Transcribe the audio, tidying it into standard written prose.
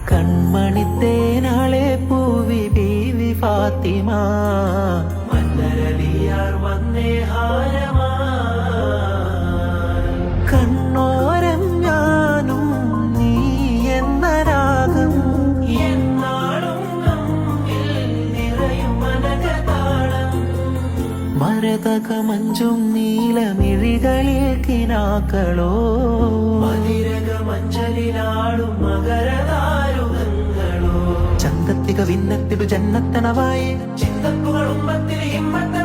കൺമണിത്തേനാളെ പൂവി ബീവി ഫാത്തിമ മന്നരലിയാർ വന്നേ ഹാരമാ കണ്ണോരം ഞാനും നീ എന്ന രാഗം എന്നാളും നമ്മിൽ നിറയും മനകതാളം മരതക മഞ്ചും നീലമിഴികളിൽ കിനാക്കളോ മതിരക മഞ്ചലിലാടും മകരതാരുകങ്ങളോ ചന്തത്തിക വിന്നത്തിടു ജന്നത്തണവായി ചിന്തപ്പുകൾ ഉമ്മത്തിൽ ഹിമ്മത്ത